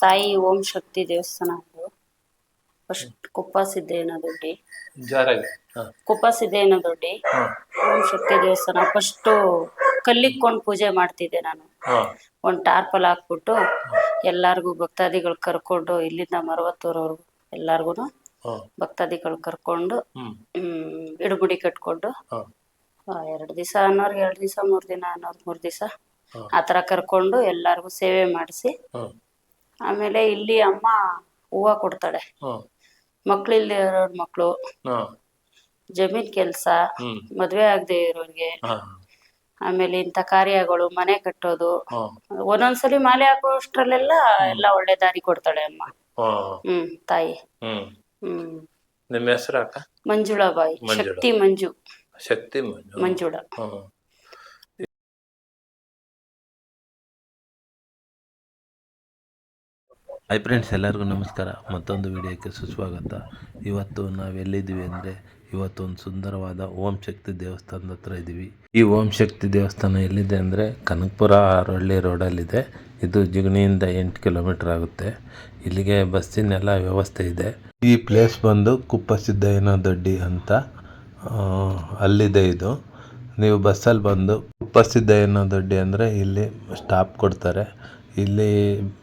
ತಾಯಿ ಓಂ ಶಕ್ತಿ ದೇವಸ್ಥಾನ ಅದು ಫಸ್ಟ್ ಕುಪ್ಪ ಸಿದ್ದೇನ ದೊಡ್ಡಿ ಜೋರಾಗಿ ಕುಪ್ಪ ಸಿದ್ದೇನ ದೊಡ್ಡಿ ಓಂ ಶಕ್ತಿ ದೇವಸ್ಥಾನ ಫಸ್ಟು ಕಲ್ಲಿಕ್ಕೊಂಡು ಪೂಜೆ ಮಾಡ್ತಿದ್ದೆ ನಾನು. ಒಂದು ಟಾರ್ಪಲ್ ಹಾಕ್ಬಿಟ್ಟು ಎಲ್ಲಾರ್ಗು ಭಕ್ತಾದಿಗಳು ಕರ್ಕೊಂಡು ಇಲ್ಲಿಂದ ಮರವತ್ತೂರವರೆಗೂ ಎಲ್ಲಾರ್ಗು ಭಕ್ತಾದಿಗಳು ಕರ್ಕೊಂಡು ಇಡುಮುಡಿ ಕಟ್ಕೊಂಡು 2 ದಿವಸ ಅನ್ನೋರ್ಗೆ 2 ದಿವಸ 3 ದಿನ ಅನ್ನೋರ್ಗೆ 3 ದಿವಸ ಆ ಥರ ಕರ್ಕೊಂಡು ಎಲ್ಲಾರ್ಗು ಸೇವೆ ಮಾಡಿಸಿ ಆಮೇಲೆ ಇಲ್ಲಿ ಅಮ್ಮ ಹೂವು ಕೊಡ್ತಾಳೆ. ಮಕ್ಳು ಇಲ್ಲದೆ ಇರೋರ್ ಮಕ್ಳು, ಜಮೀನ್ ಕೆಲಸ, ಮದ್ವೆ ಆಗದೆ ಇರೋರ್ಗೆ, ಆಮೇಲೆ ಇಂಥ ಕಾರ್ಯಗಳು, ಮನೆ ಕಟ್ಟೋದು, ಒಂದೊಂದ್ಸಲಿ ಮಾಲೆ ಹಾಕೋಷ್ಟ್ರಲ್ಲೆಲ್ಲ ಎಲ್ಲ ಒಳ್ಳೆ ದಾರಿ ಕೊಡ್ತಾಳೆ ಅಮ್ಮ. ತಾಯಿ. ನಿಮ್ಮ ಹೆಸರು ಅಕ್ಕ? ಮಂಜುಳಾಬಾಯಿ. ಶಕ್ತಿ ಮಂಜು. ಶಕ್ತಿ ಮಂಜುಳ. ಹೈ ಫ್ರೆಂಡ್ಸ್, ಎಲ್ಲರಿಗೂ ನಮಸ್ಕಾರ. ಮತ್ತೊಂದು ವಿಡಿಯೋಕ್ಕೆ ಸುಸ್ವಾಗತ. ಇವತ್ತು ನಾವೆಲ್ಲಿದ್ದೀವಿ ಅಂದರೆ ಇವತ್ತೊಂದು ಸುಂದರವಾದ ಓಂ ಶಕ್ತಿ ದೇವಸ್ಥಾನದ ಹತ್ರ ಇದ್ದೀವಿ. ಈ ಓಂ ಶಕ್ತಿ ದೇವಸ್ಥಾನ ಎಲ್ಲಿದೆ ಅಂದರೆ ಕನಕಪುರ ಆರೊಳ್ಳಿ ರೋಡಲ್ಲಿದೆ. ಇದು ಜಿಗಣಿಯಿಂದ 8 ಕಿಲೋಮೀಟರ್ ಆಗುತ್ತೆ. ಇಲ್ಲಿಗೆ ಬಸ್ಸಿನೆಲ್ಲ ವ್ಯವಸ್ಥೆ ಇದೆ. ಈ ಪ್ಲೇಸ್ ಬಂದು ಕುಪ್ಪ ಸಿದ್ದಯ್ಯನ ದೊಡ್ಡಿ ಅಂತ ಅಲ್ಲಿದೆ. ಇದು ನೀವು ಬಸ್ಸಲ್ಲಿ ಬಂದು ಕುಪ್ಪ ಸಿದ್ದಯ್ಯನ ದೊಡ್ಡಿ ಅಂದರೆ ಇಲ್ಲಿ ಸ್ಟಾಪ್ ಕೊಡ್ತಾರೆ. ಇಲ್ಲಿ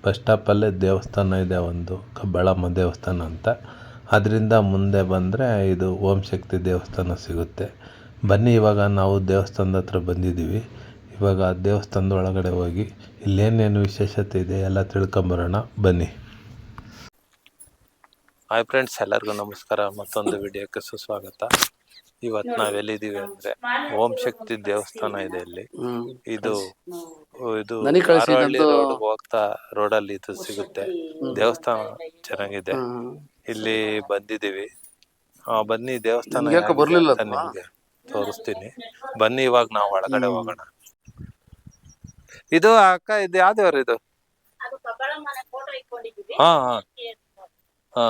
ಬಸ್ ಸ್ಟಾಪಲ್ಲೇ ದೇವಸ್ಥಾನ ಇದೆ, ಒಂದು ಕಬ್ಬಾಳಮ್ಮ ದೇವಸ್ಥಾನ ಅಂತ. ಅದರಿಂದ ಮುಂದೆ ಬಂದರೆ ಇದು ಓಂ ಶಕ್ತಿ ದೇವಸ್ಥಾನ ಸಿಗುತ್ತೆ. ಬನ್ನಿ, ಇವಾಗ ನಾವು ದೇವಸ್ಥಾನದ ಹತ್ರ ಬಂದಿದ್ದೀವಿ. ಇವಾಗ ದೇವಸ್ಥಾನದ ಒಳಗಡೆ ಹೋಗಿ ಇಲ್ಲೇನೇನು ವಿಶೇಷತೆ ಇದೆ ಎಲ್ಲ ತಿಳ್ಕೊಂಬರೋಣ, ಬನ್ನಿ. ಹಾಯ್ ಫ್ರೆಂಡ್ಸ್, ಎಲ್ಲರಿಗೂ ನಮಸ್ಕಾರ. ಮತ್ತೊಂದು ವಿಡಿಯೋಕ್ಕೆ ಸುಸ್ವಾಗತ. ಇವತ್ತು ನಾವೆಲ್ಲಿದ್ದೀವಿ ಅಂದ್ರೆ ಓಂ ಶಕ್ತಿ ದೇವಸ್ಥಾನ ಇದೆ ಇಲ್ಲಿ. ಇದು ಆರವಳ್ಳಿ ರೋಡ್ ಹೋಗ್ತಾ ರೋಡಲ್ಲಿ ಇದು ಸಿಗುತ್ತೆ. ದೇವಸ್ಥಾನ ಚೆನ್ನಾಗಿದೆ. ಇಲ್ಲಿ ಬಂದಿದ್ದೀವಿ. ಬನ್ನಿ, ದೇವಸ್ಥಾನ ಅಂತ ನಿಮ್ಗೆ ತೋರಿಸ್ತೀನಿ. ಬನ್ನಿ, ಇವಾಗ ನಾವು ಒಳಗಡೆ ಹೋಗೋಣ. ಇದು ಅಕ್ಕ, ಇದು ಯಾವ್ದೇವ್ರ ಇದು? ಹಾ ಹಾ ಹಾ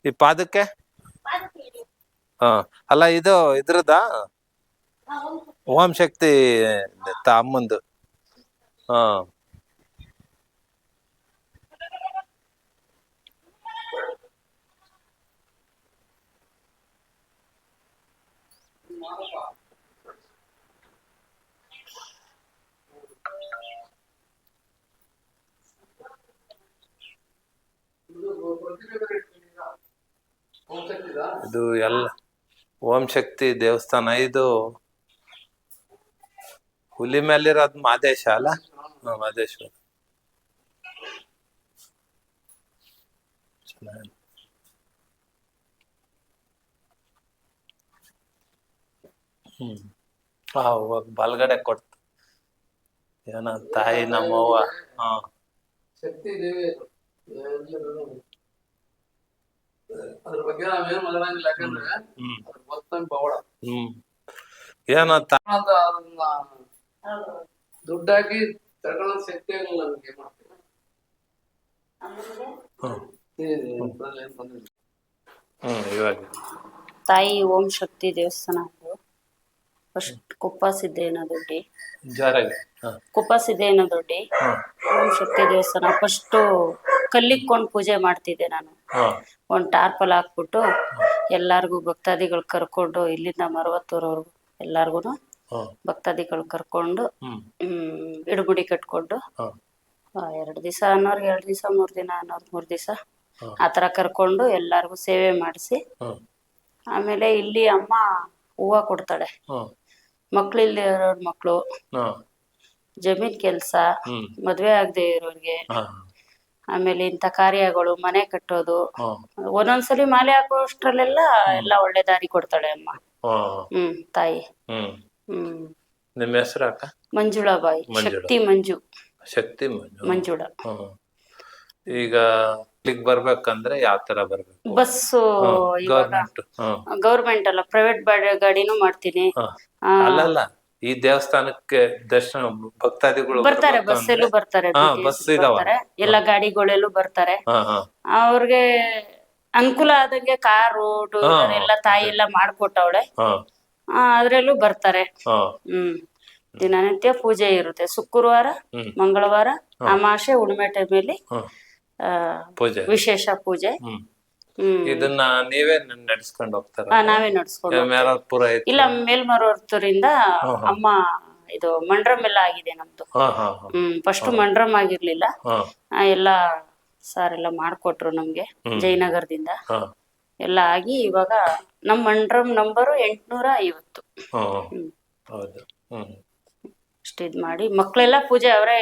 ಈ ಪಾದಕ್ಕೆ ಅಲ್ಲ, ಇದು ಇದ್ರದ ಓಂ ಶಕ್ತಿ ಅಮ್ಮಂದು. ಇದು ಎಲ್ಲ ಓಂ ಶಕ್ತಿ ದೇವಸ್ಥಾನ. ಇದು ಹುಲಿ ಮೇಲಿರೋದು ಮಾದೇಶ ಅಲ್ಲ? ಮಾದೇಶ್ವರ. ಬಲ್ಗಡೆ ಕೊಡ್ತ ಏನ ತಾಯಿ ನಮ್ಮವ್ವ. ಶಕ್ತಿ ದೇವಿ ಅದ್ರ ಬಗ್ಗೆ ನಾವೇನು ಮಾತಾಡಂಗಿಲ್ಲ, ಯಾಕಂದ್ರೆ ಅದ್ರ ಗೊತ್ತ ಪವಾಡ. ಏನ ಅದನ್ನ ದುಡ್ಡಾಕಿ ತಗೊಳ್ಳೋ ಶಕ್ತಿ ಆಗಲ್ಲ ನಮ್ಗೆ. ತಾಯಿ ಓಂ ಶಕ್ತಿ ದೇವಸ್ಥಾನ ಅದು ಫಸ್ಟ್ ಕುಪ್ಪ ಸಿದ್ದೇನ ದೊಡ್ಡಿ. ಕುಪ್ಪ ಸಿದ್ದೇನ ದೊಡ್ಡಿ ಓಂ ಶಕ್ತಿ ದೇವಸ್ಥಾನ ಫಸ್ಟು ಕಲ್ಲಿಕ್ಕೊಂಡು ಪೂಜೆ ಮಾಡ್ತಿದ್ದೆ ನಾನು. ಒಂದು ಟಾರ್ಪಲ್ ಹಾಕ್ಬಿಟ್ಟು ಎಲ್ಲಾರ್ಗು ಭಕ್ತಾದಿಗಳು ಕರ್ಕೊಂಡು ಇಲ್ಲಿಂದ ಮರವತ್ತೂರವರೆಗೂ ಎಲ್ಲಾರ್ಗು ಭಕ್ತಾದಿಗಳು ಕರ್ಕೊಂಡು ಇಡುಮುಡಿ ಕಟ್ಕೊಂಡು 2 ದಿವಸ ಅನ್ನೋರ್ಗೆ 2 ದಿವಸ 3 ದಿನ ಅನ್ನೋರ್ಗೆ 3 ದಿವಸ ಆ ಥರ ಕರ್ಕೊಂಡು ಎಲ್ಲಾರ್ಗು ಸೇವೆ ಮಾಡಿಸಿ ಆಮೇಲೆ ಇಲ್ಲಿ ಅಮ್ಮ ಹೂವು ಕೊಡ್ತಾಳೆ. ಮಕ್ಳು ಇಲ್ಲದೆ ಇರೋರ್ ಮಕ್ಳು, ಜಮೀನ್ ಕೆಲಸ, ಮದ್ವೆ ಆಗದೆ ಇರೋರ್ಗೆ, ಆಮೇಲೆ ಇಂಥ ಕಾರ್ಯಗಳು, ಮನೆ ಕಟ್ಟೋದು, ಒಂದೊಂದ್ಸಲಿ ಮಾಲೆ ಹಾಕೋಷ್ಟ್ರಲ್ಲೆಲ್ಲ ಎಲ್ಲ ಒಳ್ಳೆ ದಾರಿ ಕೊಡ್ತಾಳೆ ಅಮ್ಮ. ತಾಯಿ. ನಿಮ್ಮ ಹೆಸರು ಅಕ್ಕ? ಮಂಜುಳಾಬಾಯಿ. ಶಕ್ತಿ ಮಂಜು. ಶಕ್ತಿ ಮಂಜುಳ. ಈಗ ಇಲ್ಲಿಗೆ ಬರ್ಬೇಕಂದ್ರೆ ಯಾವ ತರ ಬರ್ಬೇಕು? ಬಸ್ಸು ಗೌರ್ಮೆಂಟ್ ಅಲ್ಲ, ಪ್ರೈವೇಟ್ ಗಾಡಿನೂ ಮಾಡ್ತೀನಿ. ಅಲ್ಲಲ್ಲ, ಈ ದೇವಸ್ಥಾನಕ್ಕೆ ದರ್ಶನ ಭಕ್ತಾದಿಗಳು ಬರ್ತಾರೆ, ಬಸ್ಸಲ್ಲೂ ಬರ್ತಾರೆ, ಎಲ್ಲ ಗಾಡಿಗಳೆಲ್ಲೂ ಬರ್ತಾರೆ. ಅವ್ರಿಗೆ ಅನುಕೂಲ ಆದಂಗೆ ಕಾರು, ಟೂ ವೀಲರ್ ಎಲ್ಲ ತಾಯಿ ಎಲ್ಲ ಮಾಡ್ಕೊಟ್ಟವಳೆ, ಅದ್ರಲ್ಲೂ ಬರ್ತಾರೆ. ದಿನನಿತ್ಯ ಪೂಜೆ ಇರುತ್ತೆ. ಶುಕ್ರವಾರ, ಮಂಗಳವಾರ, ಅಮಾವಾಸ್ಯೆ, ಹುಣ್ಣಿಮೆ ಟೈಮಲ್ಲಿ ಪೂಜೆ, ವಿಶೇಷ ಪೂಜೆ. ಇದನ್ನ ನೀವೇ ನಡೆಸ್ಕೊಂಡು ಹೋಗ್ತಾರ? ನಾವೇ ನಡ್ಸ್ಕೊಂಡು ಇಲ್ಲ, ಮೇಲ್ಮರವರ್ತರಿಂದ ಅಮ್ಮ ಇದು ಮಂಡ್ರಮ್ ಎಲ್ಲ ಆಗಿದೆ ನಮ್ದು. ಫಸ್ಟ್ ಮಂಡ್ರಮ್ ಆಗಿರ್ಲಿಲ್ಲ, ಎಲ್ಲ ಸಾರ್ ಎಲ್ಲ ಮಾಡ್ಕೊಟ್ರು ನಮ್ಗೆ ಜಯನಗರದಿಂದ ಎಲ್ಲ ಆಗಿ. ಇವಾಗ ನಮ್ ಮಂಡ್ರಮ್ ನಂಬರು 850. ಅಷ್ಟು ಇದ್ ಮಾಡಿ ಮಕ್ಳೆಲ್ಲ ಪೂಜೆ ಅವರೇ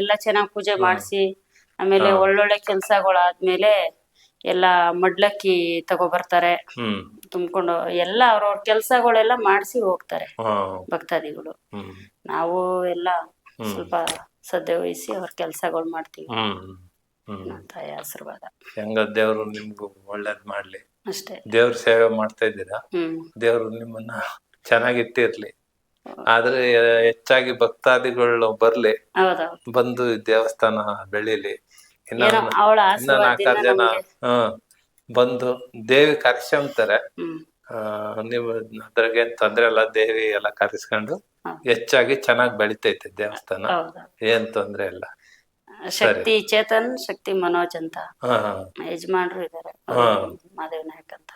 ಎಲ್ಲ ಚೆನ್ನಾಗ್ ಪೂಜೆ ಮಾಡಿಸಿ, ಆಮೇಲೆ ಒಳ್ಳೊಳ್ಳೆ ಕೆಲ್ಸಗಳಾದ್ಮೇಲೆ ಎಲ್ಲ ಮಡ್ಲಕ್ಕಿ ತಗೊಬರ್ತಾರೆ ತುಂಬ್ಕೊಂಡು, ಎಲ್ಲ ಅವ್ರವ್ರ ಕೆಲ್ಸಗಳೆಲ್ಲ ಮಾಡಿಸಿ ಹೋಗ್ತಾರೆ ಭಕ್ತಾದಿಗಳು. ನಾವು ಎಲ್ಲ ಸ್ವಲ್ಪ ಶ್ರದ್ಧೆ ವಹಿಸಿ ಅವ್ರ ಕೆಲ್ಸಗಳು ಮಾಡ್ತೀವಿ. ತಾಯಿ ಆಶೀರ್ವಾದ. ಹೆಂಗ ದೇವ್ರು ನಿಮ್ಗೂ ಒಳ್ಳೇದ್ ಮಾಡ್ಲಿ ಅಷ್ಟೇ. ದೇವ್ರ ಸೇವೆ ಮಾಡ್ತಾ ಇದ್ದೀರಾ, ದೇವ್ರು ನಿಮ್ಮನ್ನ ಚೆನ್ನಾಗಿಟ್ಟಿರ್ಲಿ. ಆದ್ರೆ ಹೆಚ್ಚಾಗಿ ಭಕ್ತಾದಿಗಳು ಬರ್ಲಿ, ಬಂದು ದೇವಸ್ಥಾನ ಬೆಳೀಲಿ. ಇನ್ನ 4 ಜನ ಬಂದು ದೇವಿ ಕರ್ಸ್ಕೊಂತಾರೆ. ನೀವು ಅದ್ರಾಗೇನ್ ತೊಂದ್ರೆ ಇಲ್ಲ, ದೇವಿ ಎಲ್ಲ ಕರೆಸ್ಕೊಂಡು ಹೆಚ್ಚಾಗಿ ಚೆನ್ನಾಗಿ ಬೆಳಿತೈತೆ ದೇವಸ್ಥಾನ, ಏನ್ ತೊಂದ್ರೆ ಇಲ್ಲ. ಶಕ್ತಿ ಚೇತನ್, ಶಕ್ತಿ ಮನೋಜ್ ಅಂತ ಯಜಮಾನ್ರು ಇದಾರೆ, ಮಾದೇವ್ ನಾಯಕ್ ಅಂತ.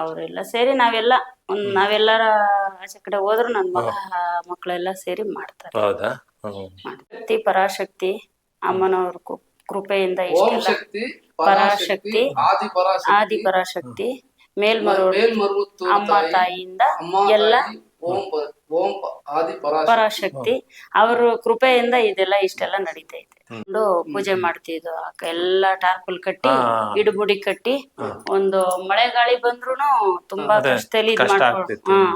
ಅವರೆಲ್ಲ ಸೇರಿ ನಾವೆಲ್ಲರ ಆಚೆ ಕಡೆ ಹೋದ್ರು ನನ್ ಮಕ್ಕಳೆಲ್ಲ ಸೇರಿ ಮಾಡ್ತಾರೆ. ಹೌದಾ? ಶಕ್ತಿ ಪರಾಶಕ್ತಿ ಅಮ್ಮನವ್ರ ಕೃಪೆಯಿಂದ ಇಷ್ಟೆಲ್ಲ, ಪರಾಶಕ್ತಿ ಆದಿ ಪರಾಶಕ್ತಿ ಮೇಲ್ಮರುವತ್ತೂರು ಅಮ್ಮ ತಾಯಿಯಿಂದ ಎಲ್ಲ ಪರಾಶಕ್ತಿ ಅವ್ರ ಕೃಪೆಯಿಂದ ಇದೆಲ್ಲ ಇಷ್ಟೆಲ್ಲ ನಡೀತೈತೆ. ಪೂಜೆ ಮಾಡ್ತಿದ್ವು, ಎಲ್ಲ ಟಾರ್ಪಲ್ ಕಟ್ಟಿ ಇಡುಬುಡಿ ಕಟ್ಟಿ, ಒಂದು ಮಳೆ ಗಾಳಿ ಬಂದ್ರುನು ತುಂಬಾ ಕಷ್ಟದಲ್ಲಿ ಇದ್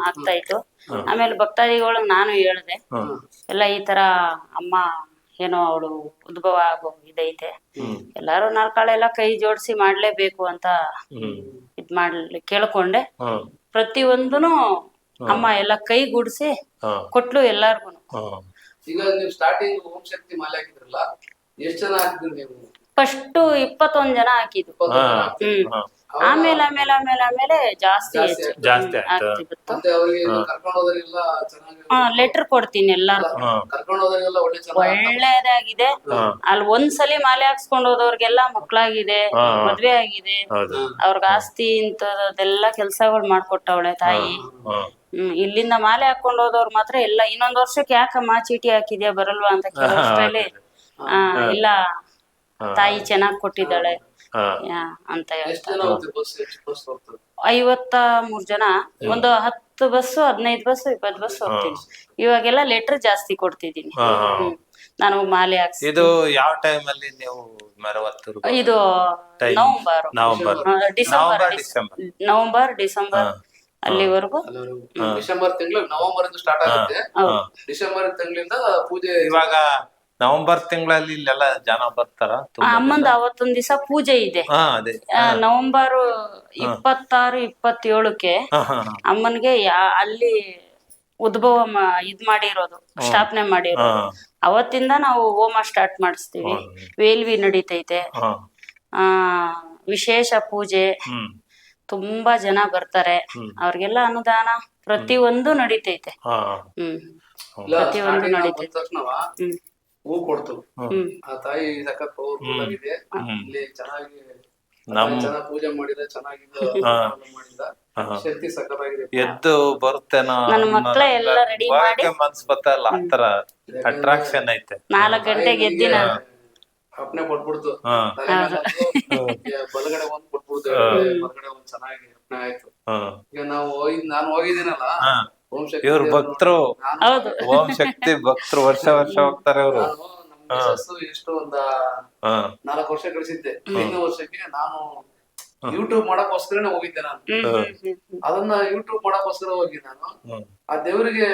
ಆಗ್ತಾ ಇತ್ತು. ಆಮೇಲೆ ಭಕ್ತಾದಿಗಳು ನಾನು ಹೇಳ್ದೆ, ಎಲ್ಲ ಈ ತರ ಅಮ್ಮ ಏನೋ ಅವಳು ಉದ್ಭವ ಆಗೋ ಇದೈತೆ, ಎಲ್ಲಾರು ನಾಲ್ಕಾಳೆಲ್ಲ ಕೈ ಜೋಡಿಸಿ ಮಾಡ್ಲೇಬೇಕು ಅಂತ ಇದ್ ಮಾಡ್ಲಿ ಕೇಳ್ಕೊಂಡೆ. ಪ್ರತಿಯೊಂದನು ಅಮ್ಮ ಎಲ್ಲ ಕೈಗೂಡಿಸಿ ಕೊಟ್ಲು ಎಲ್ಲಾರ್ಗು. ಈಗ ನೀವು ಸ್ಟಾರ್ಟಿಂಗ್ ಓಂ ಶಕ್ತಿ ಮಾಲೆ ಹಾಕಿದ್ರಲ್ಲ, ಎಷ್ಟು ಜನ ಹಾಕಿದ್ರಿ ನೀವು? ಫಸ್ಟ್ 21 ಜನ ಹಾಕಿದ್ವು. ಆಮೇಲೆ ಆಮೇಲೆ ಆಮೇಲೆ ಆಮೇಲೆ ಜಾಸ್ತಿ ಆಗ್ತಿತ್ತು. ಲೆಟರ್ ಕೊಡ್ತೀನಿ ಎಲ್ಲಾರು, ಒಳ್ಳೇದಾಗಿದೆ. ಅಲ್ಲಿ ಒಂದ್ಸಲಿ ಮಾಲೆ ಹಾಕ್ಸ್ಕೊಂಡ್ ಹೋದವ್ರಿಗೆಲ್ಲ ಮಕ್ಳಾಗಿದೆ, ಮದ್ವೆ ಆಗಿದೆ, ಅವ್ರಿಗೆ ಆಸ್ತಿ ಇಂಥದೆಲ್ಲ ಕೆಲ್ಸಗಳು ಮಾಡ್ಕೊಟ್ಟವಳೆ ತಾಯಿ. ಇಲ್ಲಿಂದ ಮಾಲೆ ಹಾಕೊಂಡ್ ಹೋದವ್ರು ಮಾತ್ರ ಎಲ್ಲ ಇನ್ನೊಂದ್ ವರ್ಷಕ್ಕೆ ಯಾಕಮ್ಮ ಚೀಟಿ ಹಾಕಿದ್ಯಾ ಬರಲ್ವಾ ಅಂತ ಕೇಳೋಷ್ಟ್ರಲ್ಲಿ ಇಲ್ಲ ತಾಯಿ ಚೆನ್ನಾಗ್ ಕೊಟ್ಟಿದ್ದಾಳೆ ಅಂತ ಹೇಳ್ತಾರೆ. 53 ಜನ, ಒಂದು 10 ಬಸ್ಸು 15 ಬಸ್ಸು 20 ಬಸ್ ಹೋಗ್ತೀನಿ. ಇವಾಗೆಲ್ಲ ಲೆಟರ್ ಜಾಸ್ತಿ ಕೊಡ್ತಿದ್ದೀನಿ. ನಾನು ಮಾಲೆ ಹಾಕ್ಸಿ. ಇದು ಯಾವ ಟೈಮ್ ಅಲ್ಲಿ ನೀವು ಇದು ನವೆಂಬರ್ ಡಿಸೆಂಬರ್ ಅಲ್ಲಿವರೆಗೂ. ಡಿಸೆಂಬರ್ ತಿಂಗಳು, ನವೆಂಬರ್ ಇಂದ ಸ್ಟಾರ್ಟ್ ಆಗುತ್ತೆ. ಡಿಸೆಂಬರ್ ತಿಂಗಳಿಂದ ಪೂಜೆ. ಇವಾಗ ನವೆಂಬರ್ ತಿಂಗಳಲ್ಲಿ ಇಲ್ಲೆಲ್ಲ ಜನ ಬರ್ತಾರ. ಅಮ್ಮಂದ ಅವತ್ತೊಂದ್ ದಿವಸ ಪೂಜೆ ಇದೆ. ನವೆಂಬರ್ 26, 27ಕ್ಕೆ ಅಮ್ಮನ್ಗೆ ಅಲ್ಲಿ ಉದ್ಭವ ಇದ್ ಮಾಡಿರೋದು, ಸ್ಥಾಪನೆ ಮಾಡಿರೋದು. ಅವತ್ತಿಂದ ನಾವು ಹೋಮ ಸ್ಟಾರ್ಟ್ ಮಾಡಿಸ್ತೀವಿ. ವೇಲ್ವಿ ನಡೀತೈತೆ, ವಿಶೇಷ ಪೂಜೆ, ತುಂಬಾ ಜನ ಬರ್ತಾರೆ. ಅವ್ರಿಗೆಲ್ಲ ಅನುದಾನ ಪ್ರತಿಯೊಂದು ನಡೀತೈತೆ. ಪ್ರತಿಯೊಂದು ನಡೀತೈತೆ. ಹೂ ಕೊಡ್ತು ಆ ತಾಯಿ ಸಖತ್ ಪವರ್ಫುಲ್ ಆಗಿದೆ. ಇಲ್ಲಿ ಚೆನ್ನಾಗಿ ಪೂಜೆ ಮಾಡಿದ, ಚೆನ್ನಾಗಿದ್ದು ಮಾಡಿದ, ಶಕ್ತಿ ಸಖತ್ತಾಗಿದೆ. ಎದ್ದು ಬರುತ್ತೇನೋ ನನ್ನ ಮಕ್ಕಳ ಎಲ್ಲ ರೆಡಿ ಮಾಡಿ ಮನ್ಸ್ ಬತ್ತಲ್ಲ, ಆತರ ಅಟ್ರಾಕ್ಷನ್ ಐತೆ. 4 ಗಂಟೆಗೆ ಎದ್ದಿ ನಾನು ಅಪ್ನೆ ಕೊಟ್ಬಿಡ್ತು. ಬಲಗಡೆ ಒಂದ್ ಕೊಟ್ಬಿಡ್ತು, ಹೊರಗಡೆ ಒಂದ್ ಚೆನ್ನಾಗಿ ಅಪ್ನೆ ಆಯ್ತು. ಈಗ ನಾನು ಹೋಗಿದ್ದೀನಲ್ಲ ಇವ್ರ ಭಕ್ತರು, ಓಂ ಶಕ್ತಿ ಭಕ್ತರು, ವರ್ಷ ಹೋಗ್ತಾರೆ ಇವ್ರು. ಎಷ್ಟು ಒಂದ 4 ವರ್ಷ ಕಳಿಸಿದ್ದೆ. 5ನೇ ವರ್ಷಕ್ಕೆ ನಾನು ಯೂಟ್ಯೂಬ್ ಮಾಡಕ್ಕೋಸ್ಕರನೇ ಹೋಗಿದ್ದೆ. ನಾನು ಅದನ್ನ ಯೂಟ್ಯೂಬ್ ಮಾಡಕ್ಕೋಸ್ಕರ ಹೋಗಿ ನಾನು ಆ ದೇವ್ರಿಗೆ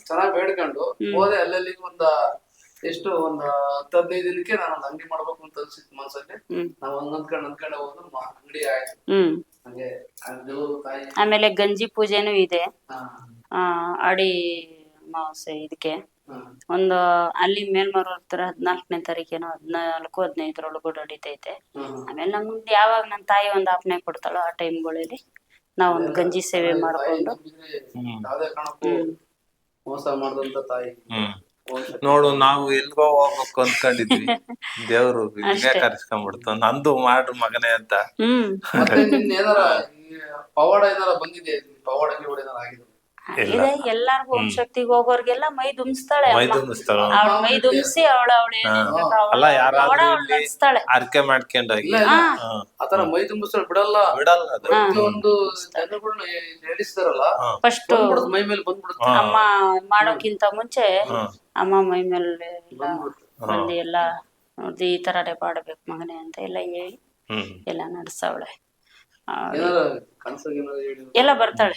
ಚೆನ್ನಾಗಿ ಬೇಡ್ಕೊಂಡು ಹೋದೆ. ಅಲ್ಲಲ್ಲಿ ಎಷ್ಟು ಒಂದ್ 10-15 ದಿನಕ್ಕೆ ನಾನು ಒಂದ್ ಅಂಗಡಿ ಮಾಡ್ಬೇಕು ಅಂತ ಅನ್ಸಿತ್ತು ಮನ್ಸಲ್ಲಿ. ನಾವ್ ಅಂದ್ಕೊಂಡೆ ಹೋದ್ರು ಅಂಗಡಿ ಆಯ್ತು. ಹಂಗೆ ದೇವ್ರು ತಾಯಿ. ಆಮೇಲೆ ಗಂಜಿ ಪೂಜೆನೂ ಇದೆ. ಅಡಿ ಅಮಾವಾಸ್ಯೆ ಇದಕ್ಕೆ ಒಂದು ಅಲ್ಲಿ ಮೇಲ್ಮರವರ್ತರ 14ನೇ ತಾರೀಕೇನೋ 14-15 ನಡೀತೈತೆ. ಆಮೇಲೆ ನಮ್ಗೆ ಯಾವಾಗ ನನ್ನ ತಾಯಿ ಒಂದ್ ಆಪ್ನೆ ಕೊಡ್ತಾಳೋ ಆ ಟೈಮ್ಗಳಲ್ಲಿ ನಾವ್ ಒಂದ್ ಗಂಜಿ ಸೇವೆ ಮಾಡ್ಕೊಂಡು ಮೋಸ ಮಾಡಿದಂತ ತಾಯಿ. ಓಂ ಶಕ್ತಿ. ನೋಡು, ನಾವು ಎಲ್ಗೋ ಹೋಗ್ಬೇಕು ಅನ್ಕೊಂಡಿದ್ವಿ, ದೇವ್ರು ಇಲ್ಲಿಗೆ ಕರ್ಸ್ಕೊಂಡ್ಬಿಡ್ತು. ನಂದು ಮಾಡ್ರು ಮಗನೇ ಅಂತ. ಮತ್ತೆ ನಿನ್ ಏನಾರ ಪವಾಡ ಏನಾರ ಬಂದಿದೆ? ಪವಾಡ ಏನಾರ ಆಗಿದೆ? ಇದೆ. ಎಲ್ಲಾರ್ಗು ಓಂ ಶಕ್ತಿಗೆ ಹೋಗೋರ್ಗೆಲ್ಲ ಮೈ ದುಮ್ಸ್ತಾಳೆ ಮೈ ಅಮ್ಮ. ತುಂಬಿಸ್ತಾಳ. ಅವಳ ಮೈ ದುಮ್ಸಿ ಅವಳ ಅಲ್ಲ, ಯಾರಾದ್ರೂ ನಡೆಸ್ತಾಳೆ. ಅರ್ಕೆ ಮಾಡ್ಕೊಂಡಾಗಿ ಇಲ್ಲ, ಆತರ ಮೈ ತುಂಬಿಸ್ತಾಳೆ, ಬಿಡಲ್ಲ. ಅದು. ಪ್ರತಿಯೊಂದು ಜನಗಳನ್ನ ನಡೆಸ್ತಾರಲ್ಲ, ಫಸ್ಟ್ ಮೈ ಮೇಲೆ ಬಂದ್ಬಿಡುತ್ತೆ. ಅಮ್ಮ ಮಾಡೋಕ್ಕಿಂತ ಮುಂಚೆ ಅಮ್ಮ ಮೈ ಮೇಲೆ ಬಂದು ಎಲ್ಲ ನೋಡ್ದು ಈ ತರನೇ ಮಾಡ್ಬೇಕು ಮಗನೇ ಅಂತ ಎಲ್ಲ ಹೇಳಿ ಎಲ್ಲ ನಡೆಸವಳೆ. ಎಲ್ಲ ಬರ್ತಾಳೆ.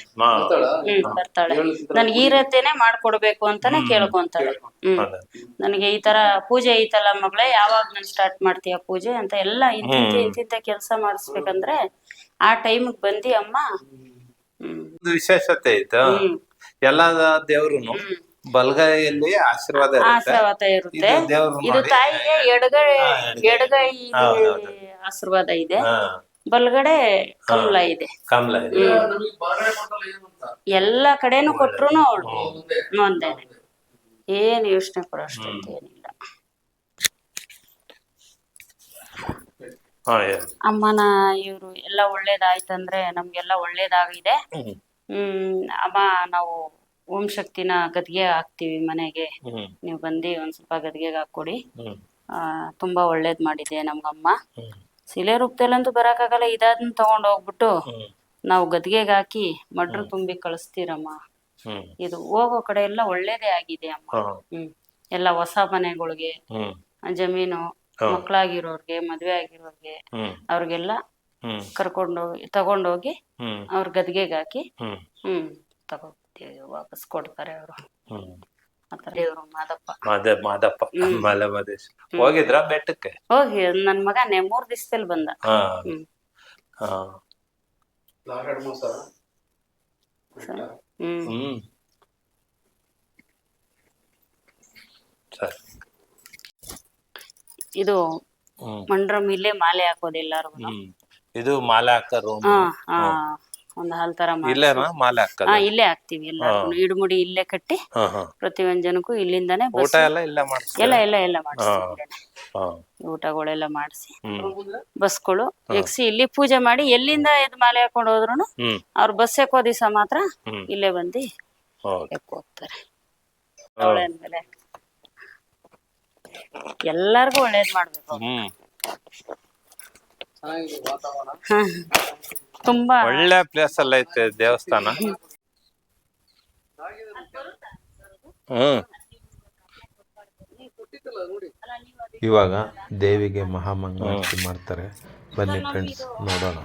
ಬರ್ತಾಳೆ. ನನ್ಗೆ ಈ ರೀತಿನೇ ಮಾಡ್ಕೊಡ್ಬೇಕು ಅಂತಾನೆ ಕೇಳ್ಕೊಂತಾಳೆ. ನನಗೆ ಈ ತರ ಪೂಜೆ ಐತಲ್ಲ ಮಗಳೇ, ಯಾವಾಗ ನನ್ ಸ್ಟಾರ್ಟ್ ಮಾಡ್ತೀಯ ಪೂಜೆ ಅಂತ ಎಲ್ಲ ಇಂತಿಂತ ಕೆಲಸ ಮಾಡಿಸ್ಬೇಕಂದ್ರೆ ಆ ಟೈಮಿಗೆ ಬಂದಿ ಅಮ್ಮ. ವಿಶೇಷತೆ ಐತ. ಎಲ್ಲ ದೇವ್ರುನು ಬಲಗೈಯಲ್ಲಿ ಆಶೀರ್ವಾದ ಇರುತ್ತೆ. ಇದು ತಾಯಿಗೆ ಎಡಗೈ ಆಶೀರ್ವಾದ ಇದೆ, ಬಲಗಡೆ ಕಮಲ ಇದೆ. ಎಲ್ಲ ಕಡೆನೂ ಕೊಟ್ರುನು ಅವಳು ಒಂದೇನೆ. ಏನ್ ಯೋಚನೆ ಪಡೋಷ್ಟು ಅಂತ ಏನಿಲ್ಲ. ಅಮ್ಮನ ಇವ್ರು ಎಲ್ಲ ಒಳ್ಳೇದಾಯ್ತಂದ್ರೆ ನಮ್ಗೆಲ್ಲ ಒಳ್ಳೇದಾಗಿದೆ. ಅಮ್ಮ, ನಾವು ಓಂ ಶಕ್ತಿನ ಗದ್ಗೆ ಹಾಕ್ತಿವಿ ಮನೆಗೆ, ನೀವು ಬಂದು ಒಂದ್ ಸ್ವಲ್ಪ ಗದ್ಗೆಗೆ ಹಾಕೊಡಿ. ತುಂಬಾ ಒಳ್ಳೇದ್ ಮಾಡಿದೆ ನಮ್ಗಮ್ಮ. ಶಿಲೆ ರೂಪದಲ್ಲಂತೂ ಬರಕಾಗಲ್ಲ. ಇದನ್ನ ತಗೊಂಡ್ ಹೋಗ್ಬಿಟ್ಟು ನಾವು ಗದ್ಗೆಗೆ ಹಾಕಿ ಮಡ್ರು ತುಂಬಿ ಕಳಿಸ್ತೀರಮ್ಮ. ಇದು ಹೋಗೋ ಕಡೆ ಎಲ್ಲ ಒಳ್ಳೇದೇ ಆಗಿದೆ ಅಮ್ಮ. ಎಲ್ಲ ಹೊಸ ಮನೆಗಳಿಗೆ, ಜಮೀನು, ಮಕ್ಳಾಗಿರೋರ್ಗೆ, ಮದ್ವೆ ಆಗಿರೋರ್ಗೆ, ಅವ್ರಿಗೆಲ್ಲ ತಗೊಂಡೋಗಿ ಅವ್ರ ಗದ್ಗೆಗೆ ಹಾಕಿ ತಗೋತೀವಿ, ವಾಪಸ್ ಕೊಡ್ತಾರೆ ಅವರು. ದೇವ್ರು ಮಾದಪ್ಪ. ಹೋಗಿದ್ರ ಬೆಟ್ಟಕ್ಕೆ? ಹೋಗಿ ನನ್ ಮಗ 3 ದಿವಸದಲ್ಲಿ ಬಂದ. ಇದು ಮಂಡ್ರಮ್ ಇಲ್ಲೇ ಮಾಲೆ ಹಾಕೋದು ಎಲ್ಲಾರ್ಗು. ಇದು ಮಾಲೆ ಹಾಕರು ಒಂದ್ ಹಾಲ್ ತರ ಮಾಲೆ ಹಾಕೋದು ಇಲ್ಲೇ ಹಾಕ್ತಿವಿ. ಎಲ್ಲಾರ್ಗು ಇಡುಮುಡಿ ಇಲ್ಲೇ ಕಟ್ಟಿ ಪ್ರತಿಯೊಂದ್ ಜನಕ್ಕೂ ಇಲ್ಲಿಂದಾನೆ ಎಲ್ಲ ಮಾಡಿಸ್ತೀವಿ. ಊಟಗಳೆಲ್ಲ ಮಾಡಿಸಿ ಬಸ್ಗಳು ಎಗ್ಸಿ ಇಲ್ಲಿ ಪೂಜೆ ಮಾಡಿ, ಎಲ್ಲಿಂದ ಎದ್ ಮಾಲೆ ಹಾಕೊಂಡ್ ಹೋದ್ರು ಅವ್ರ ಬಸ್ ಎಕ್ಕೋ ದಿವಸ ಮಾತ್ರ ಇಲ್ಲೇ ಬಂದು ಎಕ್ಕೋ ಹೋಗ್ತಾರೆ. ಒಳ್ಳೆದ್ಮೇಲೆ ಎಲ್ಲಾರ್ಗು ಒಳ್ಳೇದ್ ಮಾಡ್ಬೇಕು. ತುಂಬಾ ಒಳ್ಳೆ ಪ್ಲೇಸ್ ಅಲ್ಲ ಐತೆ ದೇವಸ್ಥಾನ. ಇವಾಗ ದೇವಿಗೆ ಮಹಾಮಂಗಳಾರತಿ ಮಾಡ್ತಾರೆ. ಬನ್ನಿ ಫ್ರೆಂಡ್ಸ್, ನೋಡೋಣ.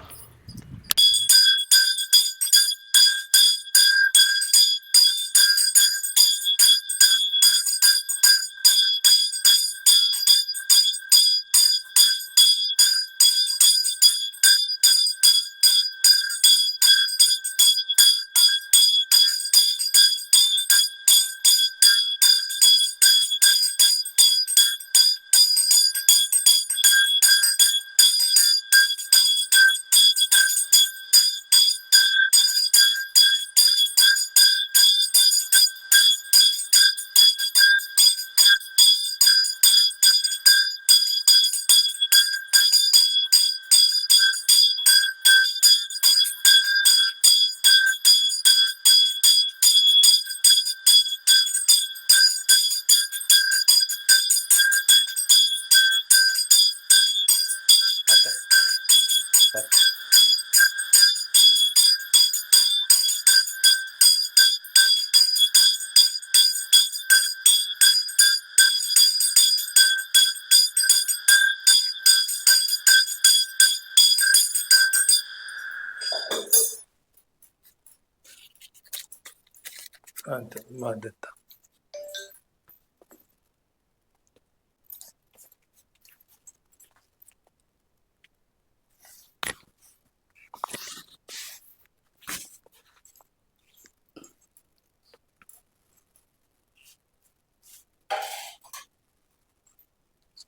ಮಾದತ್ತ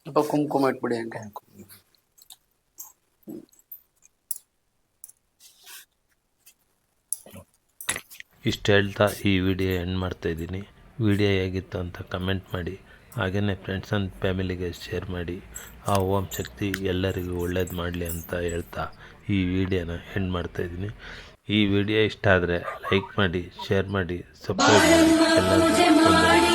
ಸ್ವಲ್ಪ ಕುಂಕುಮ ಇಟ್ಬಿಡಿ ಹಂಗೆ. ಇಷ್ಟು ಹೇಳ್ತಾ ಈ ವಿಡಿಯೋ ಎಂಡ್ ಮಾಡ್ತಾ ಇದ್ದೀನಿ. ವಿಡಿಯೋ ಹೇಗಿತ್ತು ಅಂತ ಕಮೆಂಟ್ ಮಾಡಿ. ಹಾಗೆಯೇ ಫ್ರೆಂಡ್ಸ್ ಆ್ಯಂಡ್ ಫ್ಯಾಮಿಲಿಗೆ ಶೇರ್ ಮಾಡಿ. ಆ ಓಂ ಶಕ್ತಿ ಎಲ್ಲರಿಗೂ ಒಳ್ಳೇದು ಮಾಡಲಿ ಅಂತ ಹೇಳ್ತಾ ಈ ವಿಡಿಯೋನ ಎಂಡ್ ಮಾಡ್ತಾಯಿದ್ದೀನಿ. ಈ ವಿಡಿಯೋ ಇಷ್ಟ ಆದರೆ ಲೈಕ್ ಮಾಡಿ, ಶೇರ್ ಮಾಡಿ, ಸಬ್ಸ್ಕ್ರೈಬ್ ಮಾಡಿ. ಎಲ್ಲರಿಗೂ ವಂದನೆಗಳು.